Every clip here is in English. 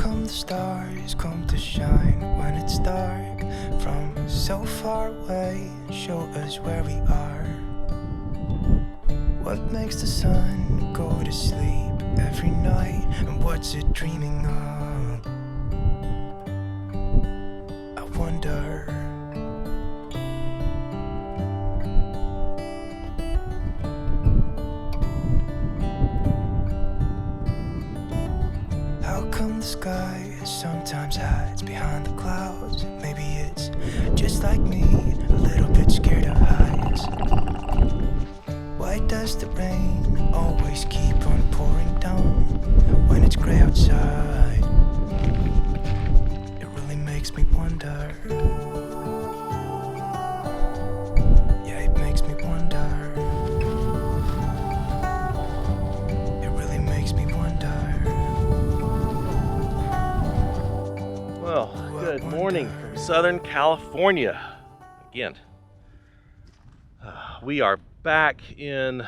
come the stars come to shine when it's dark from so far away and show us where we are? What makes the sun go to sleep every night, and what's it dreaming of? I wonder. How come the sky sometimes hides behind the clouds? Maybe it's just like me, a little bit scared of heights. Why does the rain always keep on pouring down when it's gray outside? It really makes me wonder. Yeah, it makes me wonder. It really makes me wonder. Well, good morning from Southern California. Again, we are back in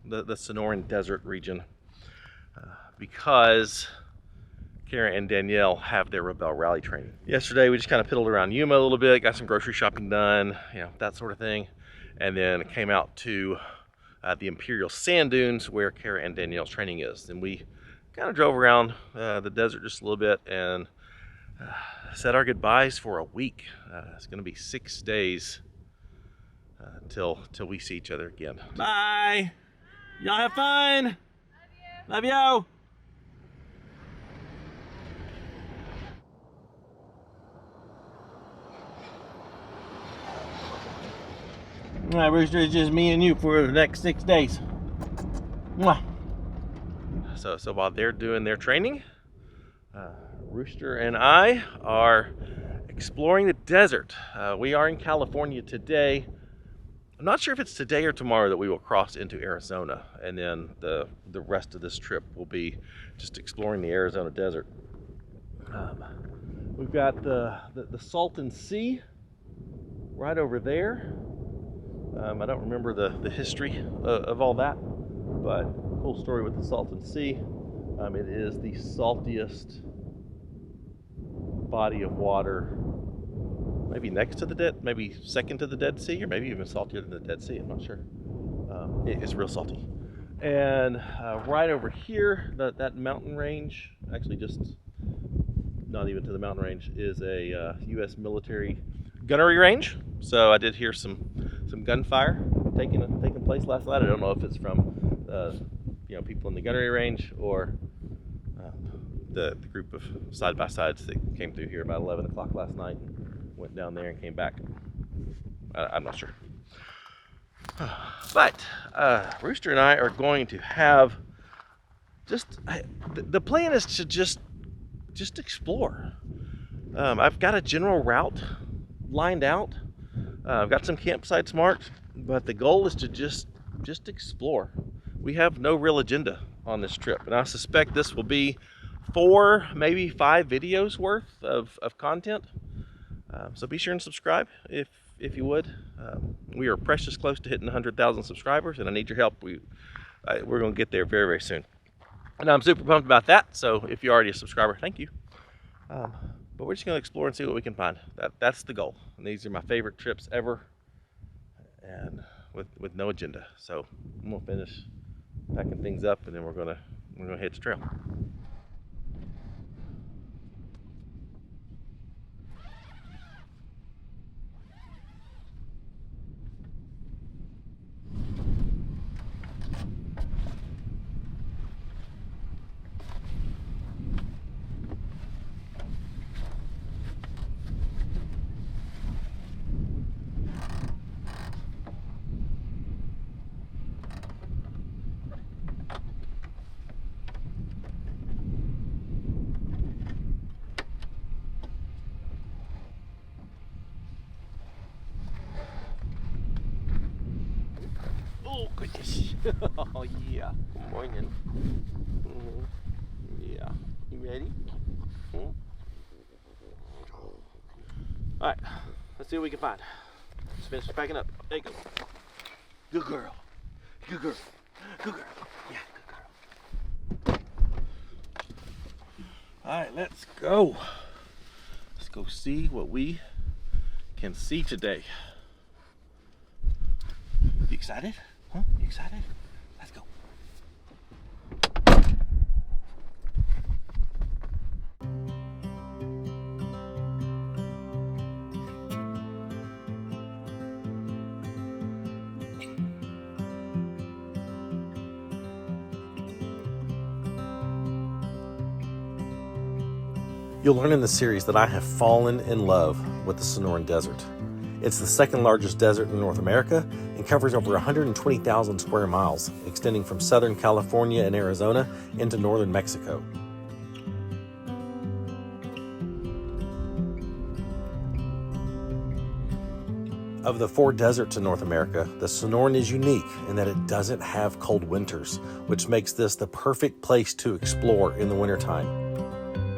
the Sonoran Desert region because Kara and Danielle have their Rebel Rally training. Yesterday we just kind of piddled around Yuma a little bit, got some grocery shopping done, that sort of thing, and then came out to the Imperial Sand Dunes where Kara and Danielle's training is. And we kind of drove around the desert just a little bit and said our goodbyes for a week. It's going to be 6 days till we see each other again. Bye. Y'all have fun. Love you. Love you. All right, Rooster, it's just me and you for the next 6 days. Mwah. So while they're doing their training, Rooster and I are exploring the desert. We are in California today. I'm not sure if it's today or tomorrow that we will cross into Arizona, and then the rest of this trip will be just exploring the Arizona desert. We've got the Salton Sea right over there. I don't remember the history of all that, but cool story with the Salton Sea. It is the saltiest body of water, maybe next to the Dead, maybe second to the Dead Sea, or maybe even saltier than the Dead Sea. I'm not sure. It's real salty. And right over here, that mountain range, actually just not even to the mountain range, is a U.S. military gunnery range. So I did hear some gunfire taking place last night. I don't know if it's from people in the gunnery range or the group of side-by-sides that came through here about 11 o'clock last night, went down there and came back. I'm not sure. But Rooster and I are going to have the plan is to just explore. I've got a general route lined out. I've got some campsites marked, but the goal is to just explore. We have no real agenda on this trip, and I suspect this will be 4, maybe 5 videos worth of content. So be sure and subscribe if you would. We are precious close to hitting 100,000 subscribers, and I need your help. We're going to get there very, very soon. And I'm super pumped about that, so if you're already a subscriber, thank you. But we're just going to explore and see what we can find. That's the goal. And these are my favorite trips ever, and with no agenda. So I'm going to finish packing things up, and then we're going to hit the trail. Oh, goodness. Oh, yeah. Good morning. Yeah. You ready? All right. Let's see what we can find. Let's finish packing up. There you go. Good girl. Good girl. Good girl. Yeah, good girl. Alright, let's go. Let's go see what we can see today. You excited? Huh? You excited? Let's go. You'll learn in the series that I have fallen in love with the Sonoran Desert. It's the second largest desert in North America and covers over 120,000 square miles, extending from Southern California and Arizona into northern Mexico. Of the 4 deserts in North America, the Sonoran is unique in that it doesn't have cold winters, which makes this the perfect place to explore in the wintertime.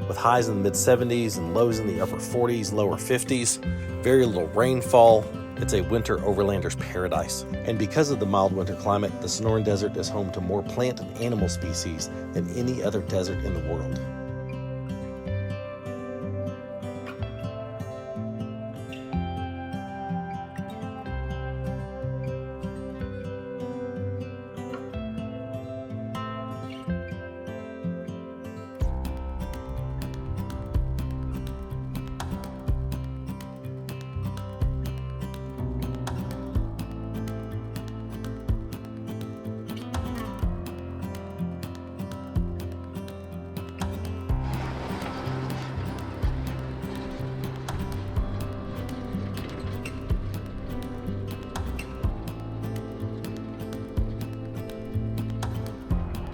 With highs in the mid-70s and lows in the upper 40s, lower 50s, very little rainfall, it's a winter overlander's paradise. And because of the mild winter climate, the Sonoran Desert is home to more plant and animal species than any other desert in the world.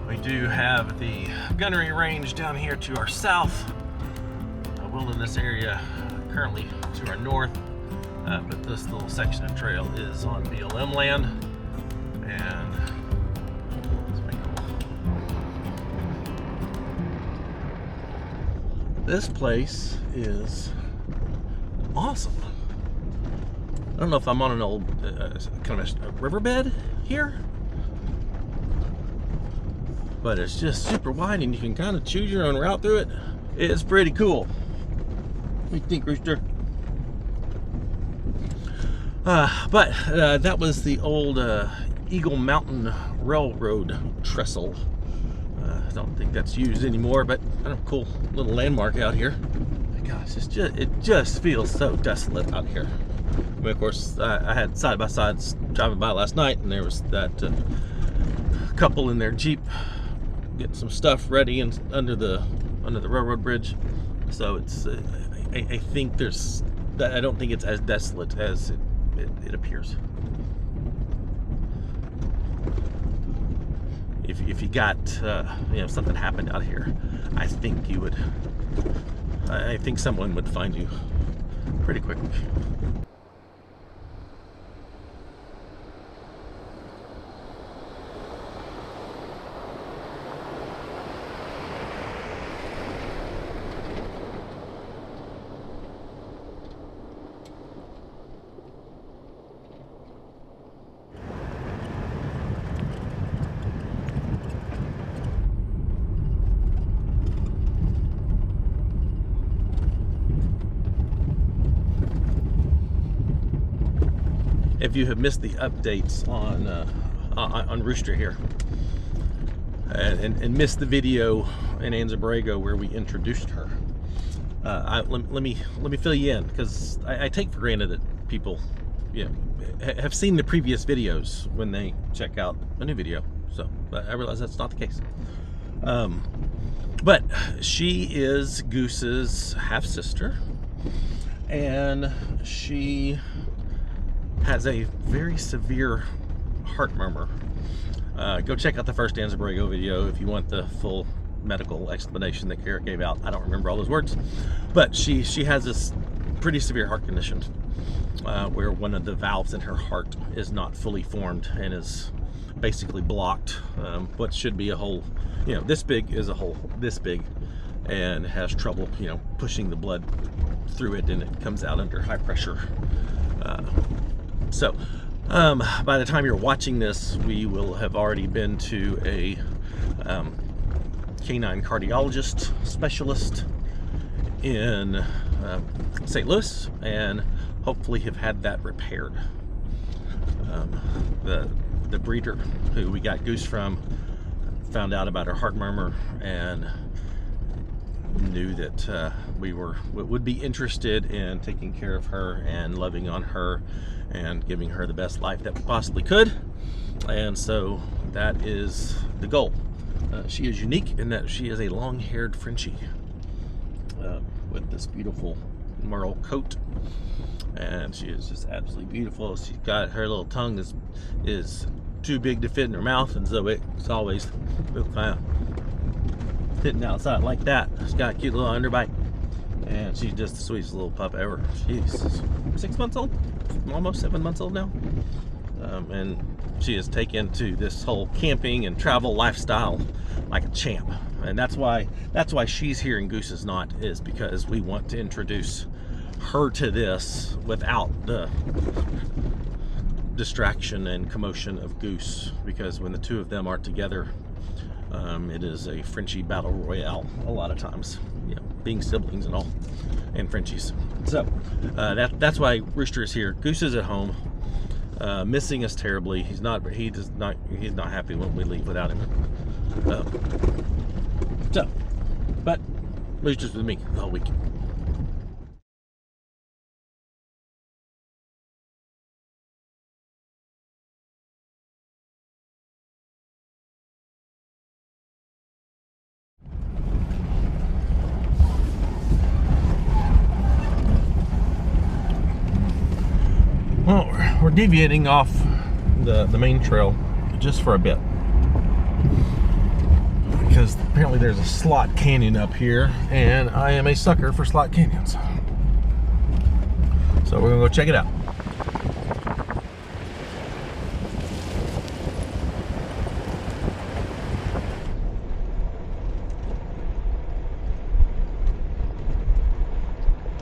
We do have the gunnery range down here to our south, a wilderness area currently to our north, but this little section of trail is on BLM land, and it's pretty cool. This place is awesome. I don't know if I'm on an old kind of a riverbed here, but it's just super wide and you can kind of choose your own route through it. It's pretty cool. What do you think, Rooster? That was the old Eagle Mountain Railroad trestle. I don't think that's used anymore, but kind of a cool little landmark out here. My gosh, it just feels so desolate out here. I mean, of course, I had side-by-sides driving by last night, and there was that couple in their Jeep getting some stuff ready and under the railroad bridge. So it's I think there's that. I don't think it's as desolate as it appears. If you got something happened out here, I think you would. I think someone would find you pretty quickly. If you have missed the updates on Rooster here and missed the video in Anza-Borrego where we introduced her, let me fill you in, because I take for granted that people have seen the previous videos when they check out a new video. So I realize that's not the case. But she is Goose's half-sister, and she has a very severe heart murmur. Go check out the first Anza-Borrego video if you want the full medical explanation that Garrett gave out. I don't remember all those words, but she has this pretty severe heart condition where one of the valves in her heart is not fully formed and is basically blocked. What should be a hole, this big is a hole this big, and has trouble, pushing the blood through it, and it comes out under high pressure. So by the time you're watching this, we will have already been to a canine cardiologist specialist, in St. Louis and hopefully have had that repaired. The breeder who we got Goose from found out about her heart murmur and knew that we would be interested in taking care of her and loving on her and giving her the best life that we possibly could. And so that is the goal. She is unique in that she is a long-haired Frenchie with this beautiful merle coat, and she is just absolutely beautiful. She's got her little tongue is too big to fit in her mouth, and so it's always kind of sitting outside like that. She's got a cute little underbite, and she's just the sweetest little pup ever. She's 6 months old, almost 7 months old now, and she is taken to this whole camping and travel lifestyle like a champ. And that's why she's here and Goose is not, is because we want to introduce her to this without the distraction and commotion of Goose, because when the two of them are together, it is a Frenchie battle royale a lot of times, you know, being siblings and all, and Frenchies. So that's why Rooster is here. Goose is at home, missing us terribly. He's not happy when we leave without him. But Rooster's with me the whole week. Well, we're deviating off the main trail just for a bit, because apparently there's a slot canyon up here, and I am a sucker for slot canyons. So we're gonna go check it out.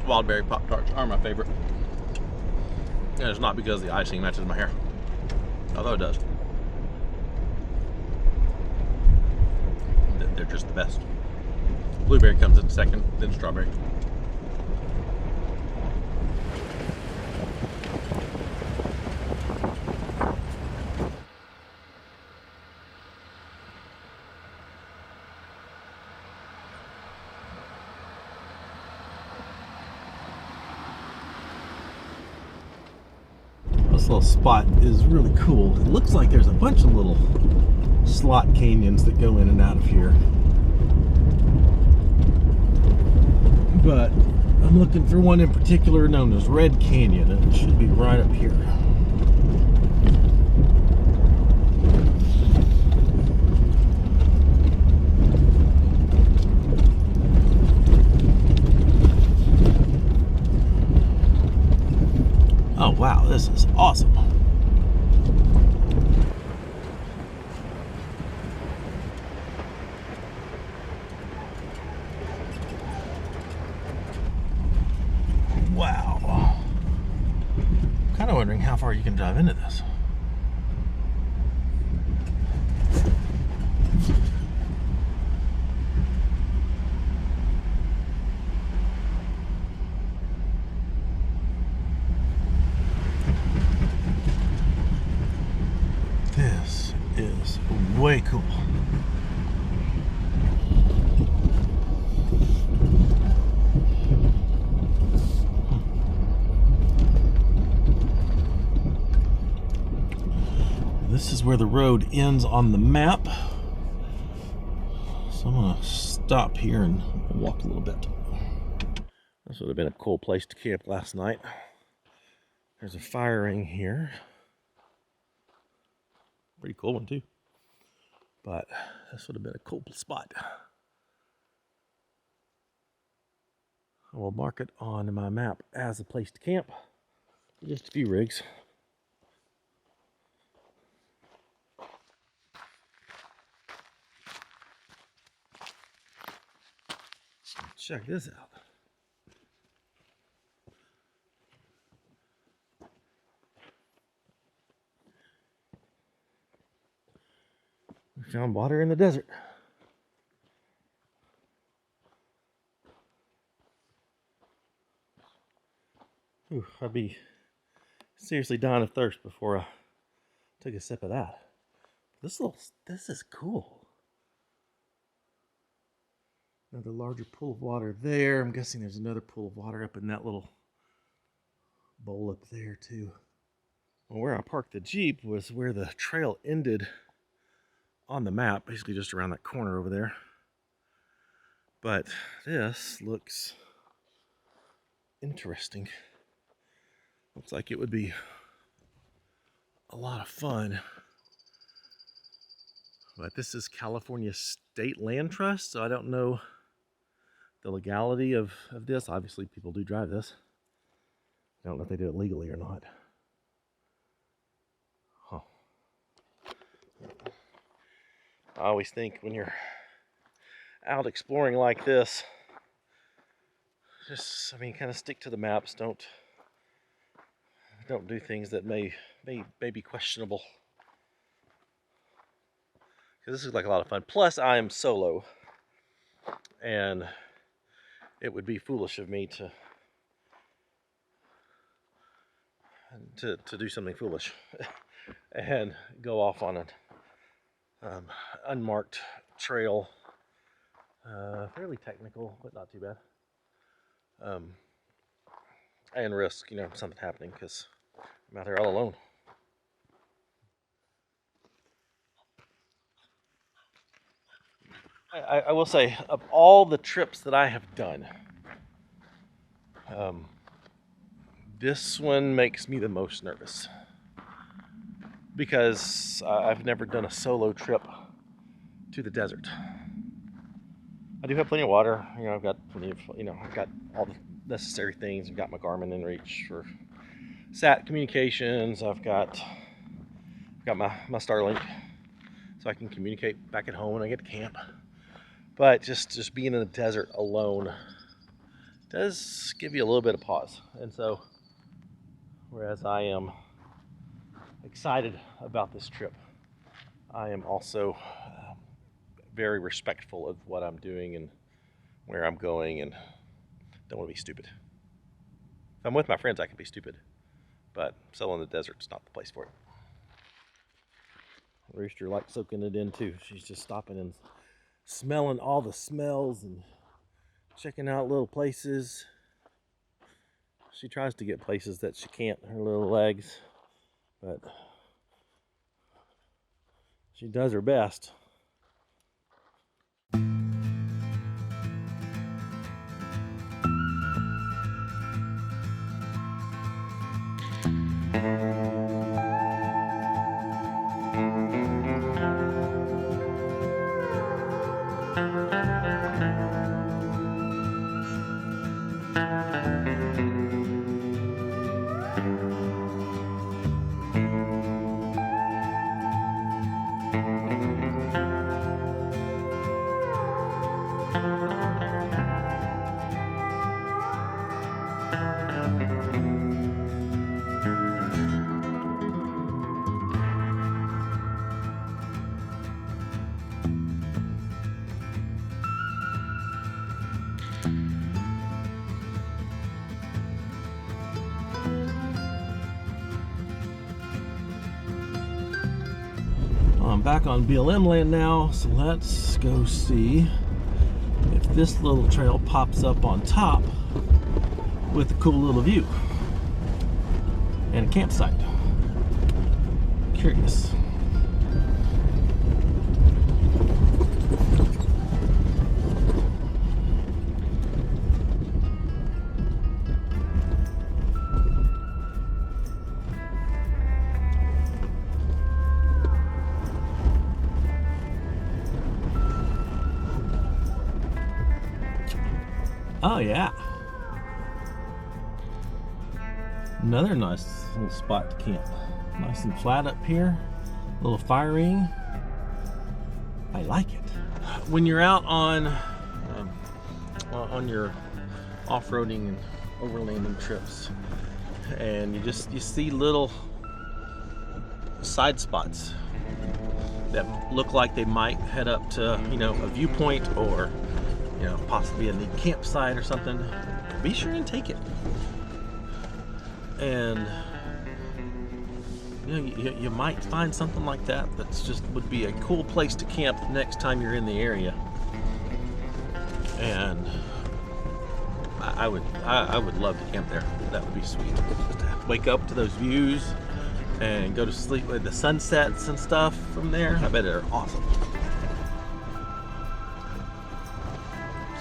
Wild berry Pop-Tarts are my favorite. And it's not because the icing matches my hair, although it does. They're just the best. Blueberry comes in second, then strawberry. This little spot is really cool. It looks like there's a bunch of little slot canyons that go in and out of here, but I'm looking for one in particular known as Red Canyon, and it should be right up here. Oh wow, this is awesome. Wow. Kind of wondering how far you can drive into this. This is way cool. This is where the road ends on the map. So I'm gonna stop here and walk a little bit. This would have been a cool place to camp last night. There's a fire ring here. Pretty cool one too. But this would have been a cool spot. I will mark it on my map as a place to camp. Just a few rigs. Check this out. We found water in the desert. Whew, I'd be seriously dying of thirst before I took a sip of that. This is cool. Another larger pool of water there. I'm guessing there's another pool of water up in that little bowl up there too. Well, where I parked the Jeep was where the trail ended on the map, basically just around that corner over there. But this looks interesting. Looks like it would be a lot of fun. But this is California State Land Trust, so I don't know the legality of this. Obviously, people do drive this. I don't know if they do it legally or not. Huh. I always think when you're out exploring like this, just, kind of stick to the maps. Don't do things that may be questionable. Because this is like a lot of fun. Plus, I am solo, and it would be foolish of me to do something foolish and go off on an unmarked trail. Fairly technical, but not too bad. And risk, something happening because I'm out there all alone. I will say, of all the trips that I have done, this one makes me the most nervous because I've never done a solo trip to the desert. I do have plenty of water. I've got plenty of, I've got all the necessary things. I've got my Garmin in reach for sat communications. I've got my Starlink so I can communicate back at home when I get to camp. But just being in the desert alone does give you a little bit of pause. And so, whereas I am excited about this trip, I am also very respectful of what I'm doing and where I'm going, and don't want to be stupid. If I'm with my friends, I can be stupid, but solo in the desert's not the place for it. Rooster likes soaking it in too. She's just stopping and smelling all the smells and checking out little places. She tries to get places that she can't, her little legs, but she does her best. I'm back on BLM land now, so let's go see if this little trail pops up on top with a cool little view and a campsite. Curious. Oh yeah, another nice little spot to camp. Nice and flat up here, a little firing. I like it. When you're out on your off-roading and overlanding trips, and you see little side spots that look like they might head up to a viewpoint or possibly a neat campsite or something, be sure and take it. And you know, you might find something like that that's just would be a cool place to camp the next time you're in the area. And I would love to camp there. That would be sweet. Just to wake up to those views and go to sleep with the sunsets and stuff from there. I bet they're awesome.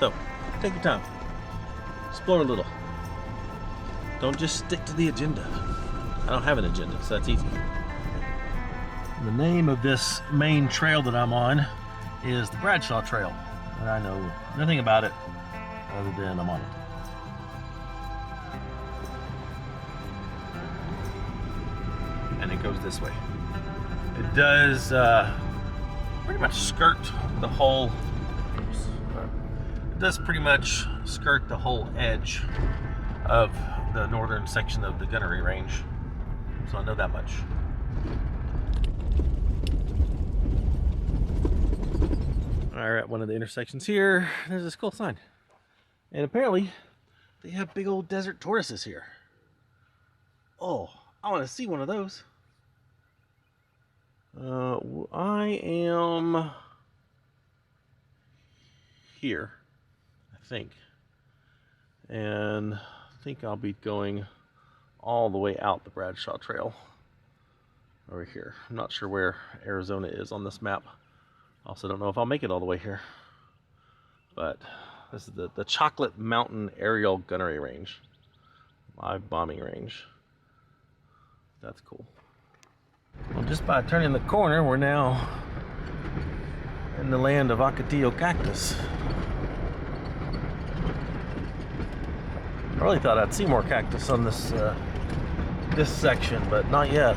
So take your time, explore a little. Don't just stick to the agenda. I don't have an agenda, so that's easy. The name of this main trail that I'm on is the Bradshaw Trail, and I know nothing about it other than I'm on it. And it goes this way. It does pretty much skirt the whole. It does pretty much skirt the whole edge of the northern section of the gunnery range, so I know that much. We're at one of the intersections here. There's this cool sign, and apparently they have big old desert tortoises here. Oh, I want to see one of those. I am here, I think, and I think I'll be going all the way out the Bradshaw Trail over here. I'm not sure where Arizona is on this map. Also don't know if I'll make it all the way here. But this is the Chocolate Mountain Aerial Gunnery Range. Live bombing range. That's cool. Well, just by turning the corner, we're now in the land of Ocotillo cactus. I really thought I'd see more cactus on this this section, but not yet.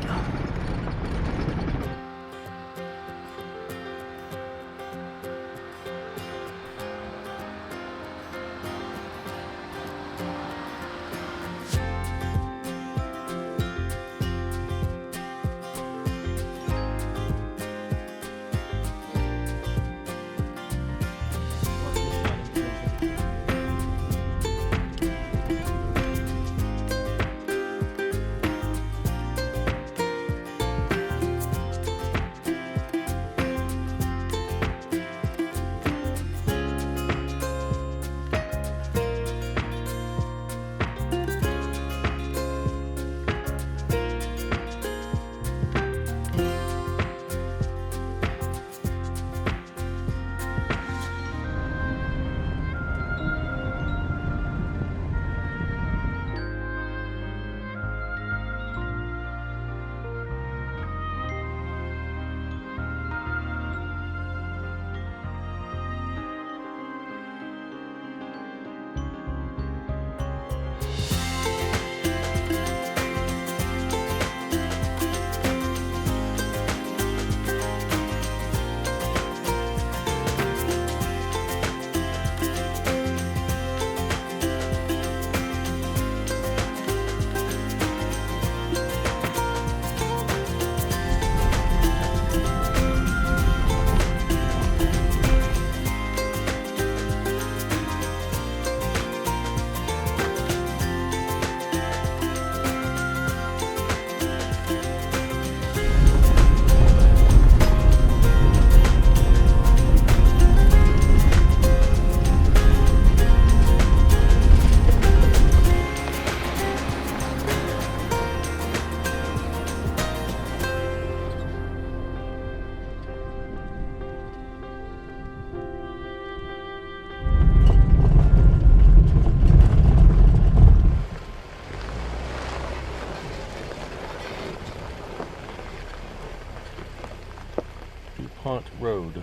Road,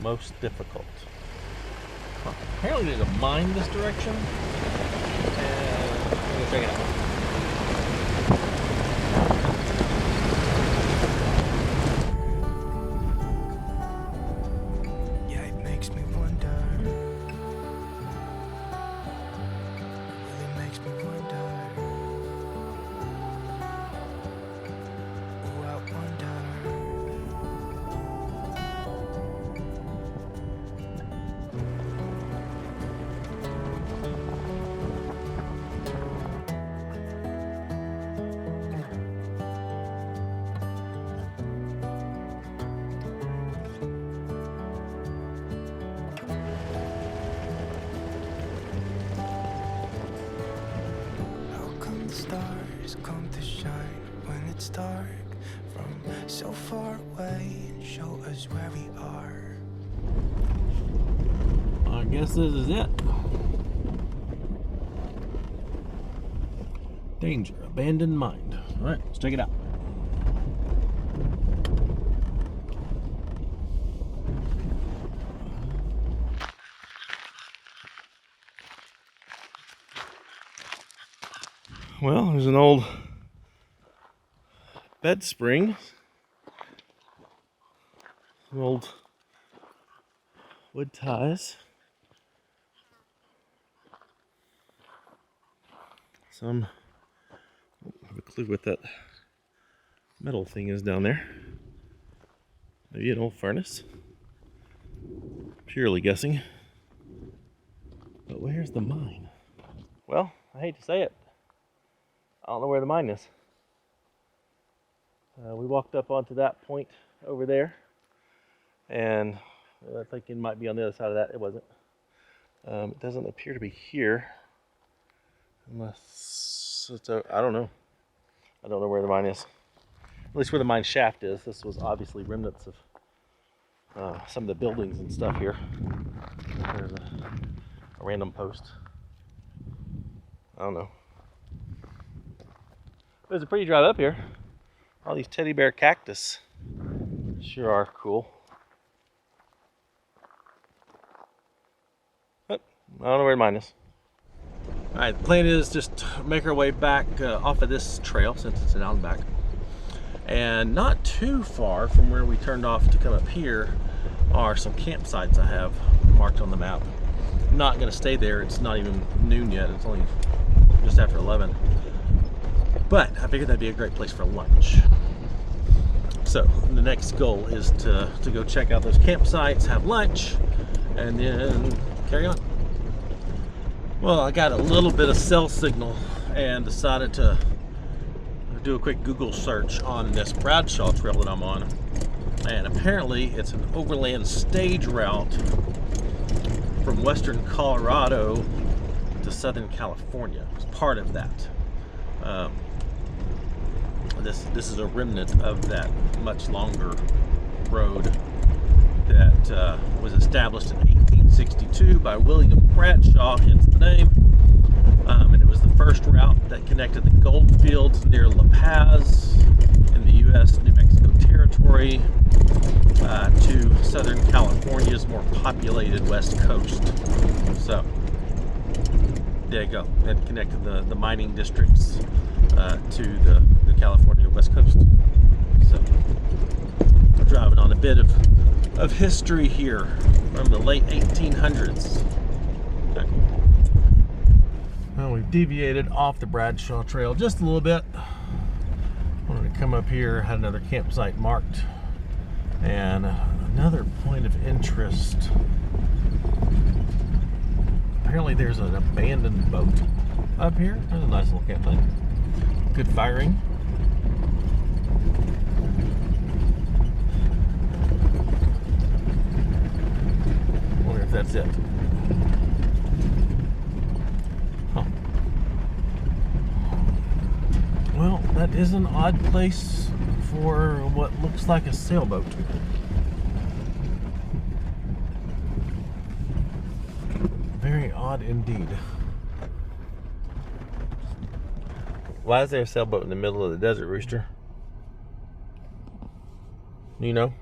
most difficult. Huh. Apparently there's a mine this direction, and I'm gonna check it out. Yeah, it makes me wonder. It really makes me wonder. Oh, I wonder. has come to shine when it's dark, from so far away, and show us where we are. I guess this is it. Danger, abandoned mine. All right, let's check it out. Well, there's an old bed spring. Some old wood ties. Some, I don't have a clue what that metal thing is down there. Maybe an old furnace. Purely guessing. But where's the mine? Well, I hate to say it. I don't know where the mine is. We walked up onto that point over there, and I think it might be on the other side of that. It wasn't. It doesn't appear to be here, unless it's I don't know. I don't know where the mine is. At least where the mine shaft is. This was obviously remnants of some of the buildings and stuff here. There's a random post. I don't know. But it's a pretty drive up here. All these teddy bear cactus sure are cool. But I don't know where mine is. Alright, the plan is just make our way back off of this trail since it's an out and back. And not too far from where we turned off to come up here are some campsites I have marked on the map. I'm not going to stay there. It's not even noon yet. It's only just after 11. But I figured that'd be a great place for lunch. So the next goal is to go check out those campsites, have lunch, and then carry on. Well, I got a little bit of cell signal and decided to do a quick Google search on this Bradshaw trail that I'm on. And apparently it's an overland stage route from western Colorado to southern California. It's part of that. This is a remnant of that much longer road that was established in 1862 by William Bradshaw, hence the name. And it was the first route that connected the gold fields near La Paz in the U.S. New Mexico territory to southern California's more populated west coast. So there you go. It connected the mining districts to the California west coast. So we're driving on a bit of history here from the late 1800s. Okay. Well, we've deviated off the Bradshaw Trail just a little bit. Wanted to come up here, had another campsite marked, and another point of interest. Apparently there's an abandoned boat up here. There's a nice little campsite. Good firing. Wonder if that's it. Huh. Well, that is an odd place for what looks like a sailboat. Very odd indeed. Why is there a sailboat in the middle of the desert, Rooster? You know?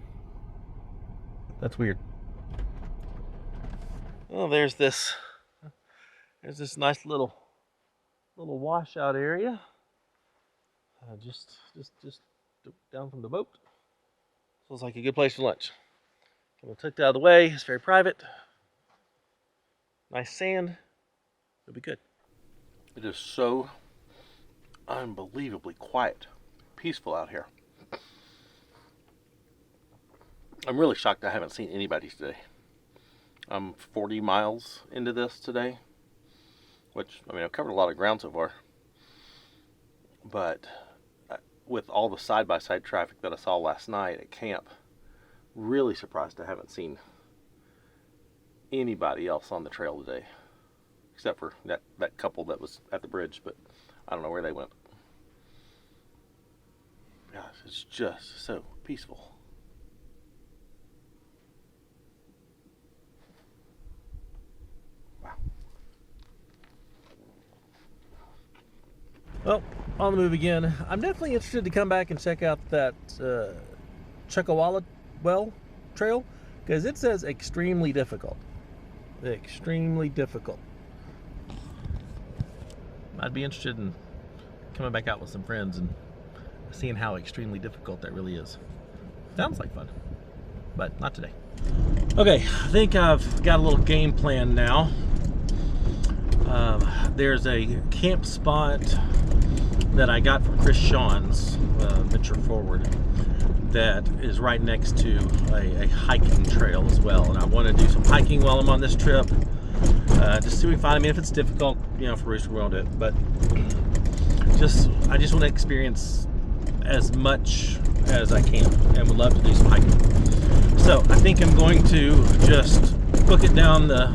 That's weird. Well, there's this nice little washout area. Just down from the boat. Feels like a good place for lunch. I'm tucked out of the way. It's very private. Nice sand. It'll be good. It is so unbelievably quiet, peaceful out here. I'm really shocked I haven't seen anybody today. I'm 40 miles into this today, which, I mean, I've covered a lot of ground so far. But with all the side-by-side traffic that I saw last night at camp, really surprised I haven't seen anybody else on the trail today, except for that couple that was at the bridge, but I don't know where they went. gosh, it's just so peaceful. Wow. Well, on the move again. I'm definitely interested to come back and check out that Chuckawalla Well trail, because it says extremely difficult. Extremely difficult. I'd be interested in coming back out with some friends and seeing how extremely difficult that really is. Sounds like fun, but not today. Okay, I think I've got a little game plan now. There's a camp spot that I got from Chris Sean's Venture Forward that is right next to a hiking trail as well, and I want to do some hiking while I'm on this trip. Just see if we find. I mean, if it's difficult, you know, for Rooster, we won't do it. But I just want to experience as much as I can, and would love to do some hiking. So I think I'm going to just book it down the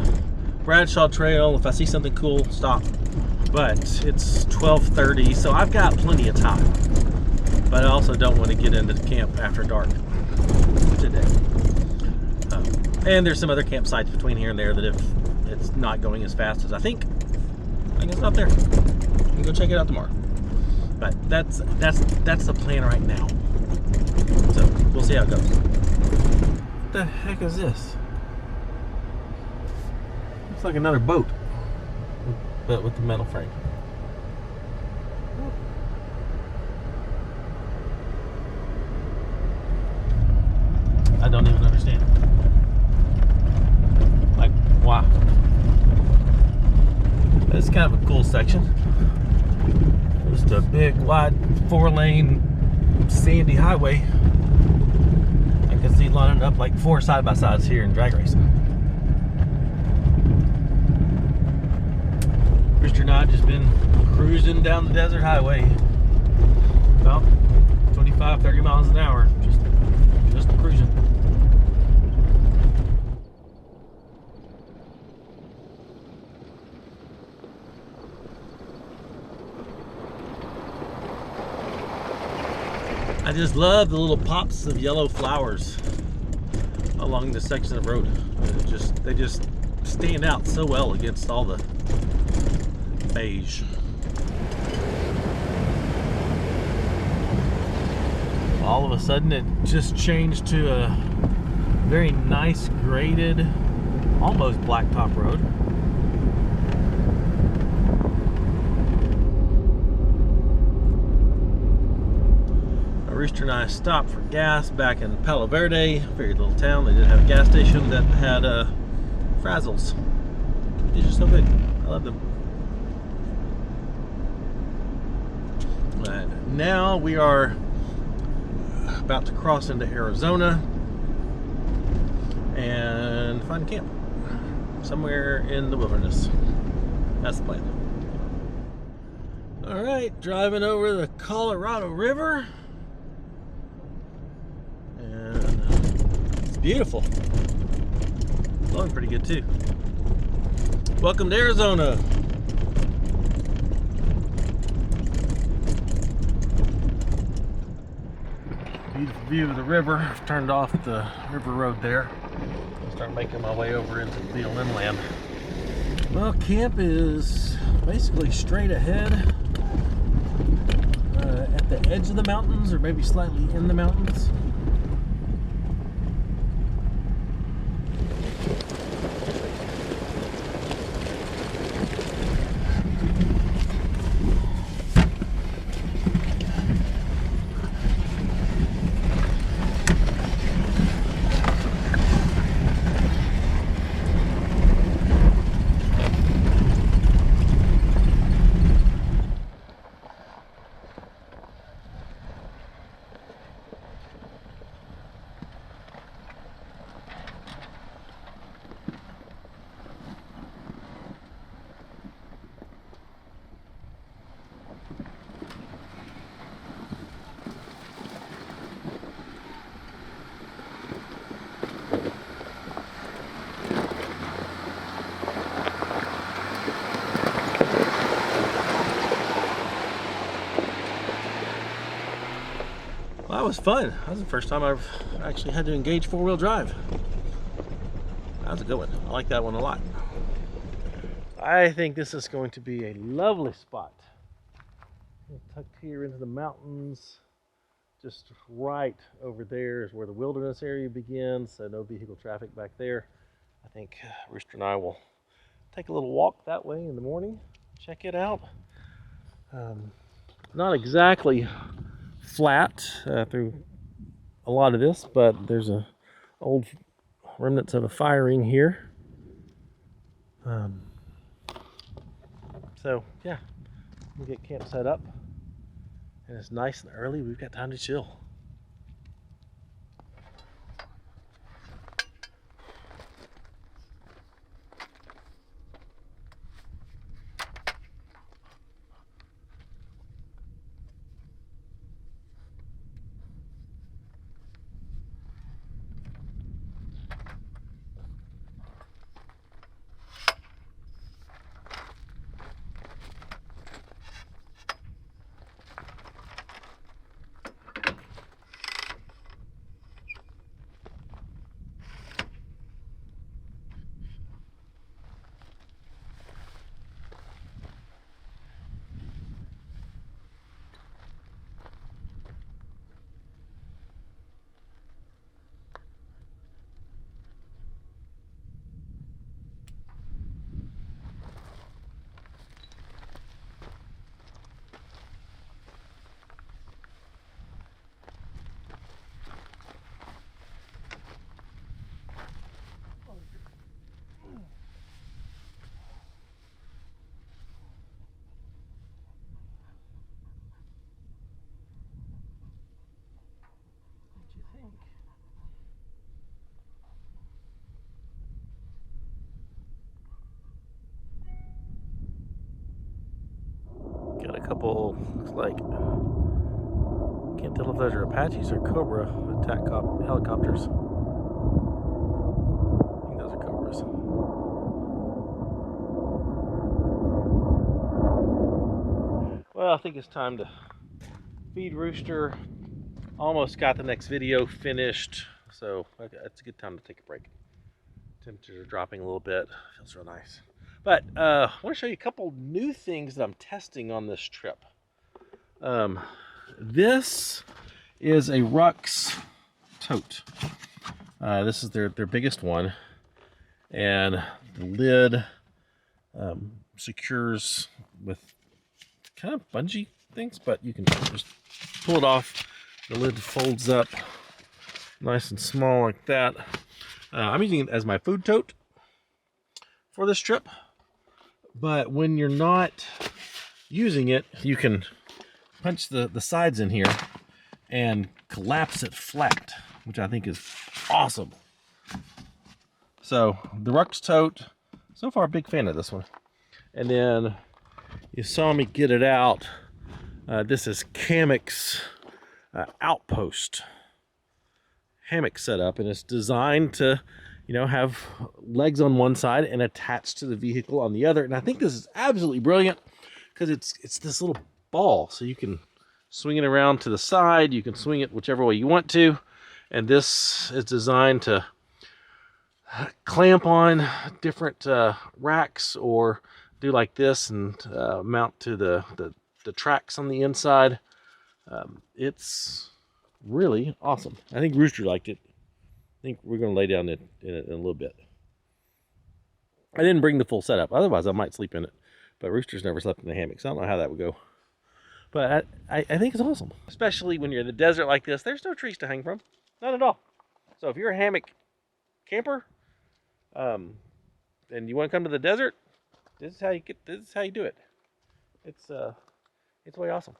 Bradshaw Trail. If I see something cool, stop. But it's 12:30, so I've got plenty of time. But I also don't want to get into the camp after dark today. And there's some other campsites between here and there that if it's not going as fast as I think it's not there. You can go check it out tomorrow. But that's the plan right now. So we'll see how it goes. What the heck is this? Looks like another boat, but with the metal frame. I don't even understand. Like, wow. It's kind of a cool section. Just a big, wide, 4-lane, sandy highway. I can see lining up like 4 side-by-sides here in drag racing. Rooster and I just been cruising down the desert highway about 25, 30 miles an hour. Just cruising. I just love the little pops of yellow flowers along this section of road. They just stand out so well against all the beige. All of a sudden it just changed to a very nice graded, almost blacktop road. Rooster and I stopped for gas back in Palo Verde, very little town. They did have a gas station that had frazzles. They're just so good. I love them. And now we are about to cross into Arizona and find a camp somewhere in the wilderness. That's the plan. All right, driving over the Colorado River. It's beautiful. Blowing pretty good too. Welcome to Arizona. Beautiful view of the river. I've turned off the river road there. I'll start making my way over into the BLM land. Well, camp is basically straight ahead at the edge of the mountains, or maybe slightly in the mountains. Well, that was fun. That was the first time I've actually had to engage four-wheel drive. That was a good one. I like that one a lot. I think this is going to be a lovely spot. Tucked here into the mountains. Just right over there is where the wilderness area begins, so no vehicle traffic back there. I think Rooster and I will take a little walk that way in the morning, check it out. Not exactly flat through a lot of this, but there's a old remnants of a firing here. So yeah, we'll get camp set up, and it's nice and early. We've got time to chill. Got a couple, looks like, can't tell if those are Apaches or Cobra attack helicopters. I think those are Cobras. Well, I think it's time to feed Rooster. Almost got the next video finished, so it's a good time to take a break. Temperatures are dropping a little bit, feels real nice. But I want to show you a couple new things that I'm testing on this trip. This is a Rux tote. This is their biggest one, and the lid secures with kind of bungee things, but you can just pull it off. The lid folds up nice and small like that. I'm using it as my food tote for this trip. But when you're not using it, you can punch the sides in here and collapse it flat, which I think is awesome. So the Rux tote, so far a big fan of this one. And then you saw me get it out. This is Kamek's outpost hammock setup, and it's designed to, you know, have legs on one side and attached to the vehicle on the other. And I think this is absolutely brilliant because it's this little ball, so you can swing it around to the side, you can swing it whichever way you want to, and this is designed to clamp on different racks, or do like this and mount to the tracks on the inside. It's really awesome. I think Rooster liked it. I think we're going to lay down in it in a little bit. I didn't bring the full setup. Otherwise, I might sleep in it. But Rooster's never slept in a hammock, so I don't know how that would go. But I think it's awesome. Especially when you're in the desert like this. There's no trees to hang from. Not at all. So if you're a hammock camper, and you want to come to the desert, this is how you do it. It's way awesome.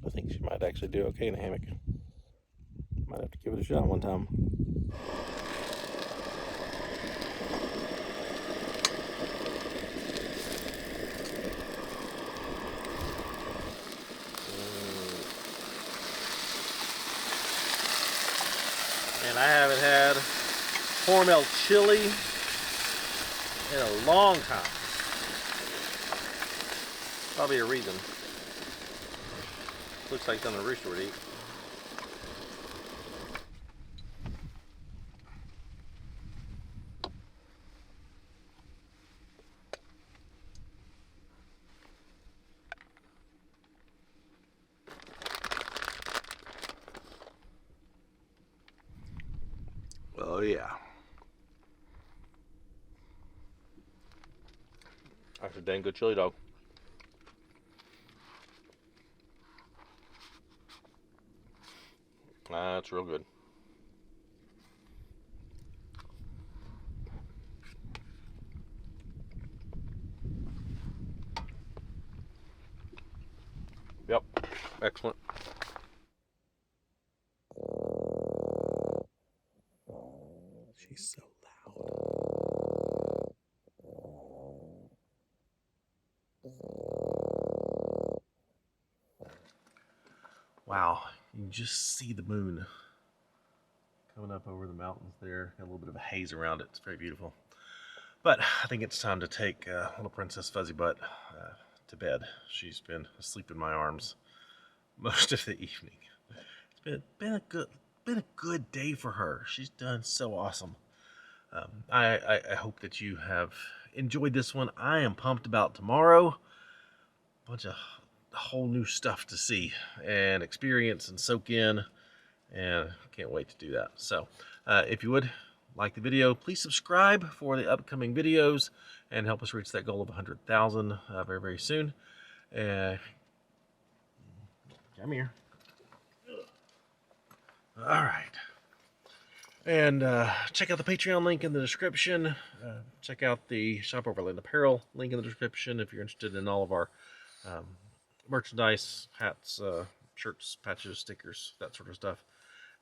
I think she might actually do okay in a hammock. Might have to give it a shot one time. And I haven't had Hormel chili in a long time. Probably a reason. Looks like something the Rooster would eat. Oh yeah. That's a dang good chili dog. That's real good. Yep, excellent. She's so loud. Wow, you can just see the moon coming up over the mountains there. Got a little bit of a haze around it. It's very beautiful. But I think it's time to take little Princess Fuzzy Butt to bed. She's been asleep in my arms most of the evening. It's been a good day for her. She's done so awesome. I hope that you have enjoyed this one. I am pumped about tomorrow. A bunch of whole new stuff to see and experience and soak in, and can't wait to do that. So if you would like the video, please subscribe for the upcoming videos and help us reach that goal of 100,000 very, very soon. Come here. All right. And check out the Patreon link in the description. Check out the Shop Overland Apparel link in the description if you're interested in all of our merchandise, hats, shirts, patches, stickers, that sort of stuff.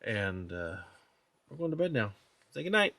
And we're going to bed now. Say goodnight.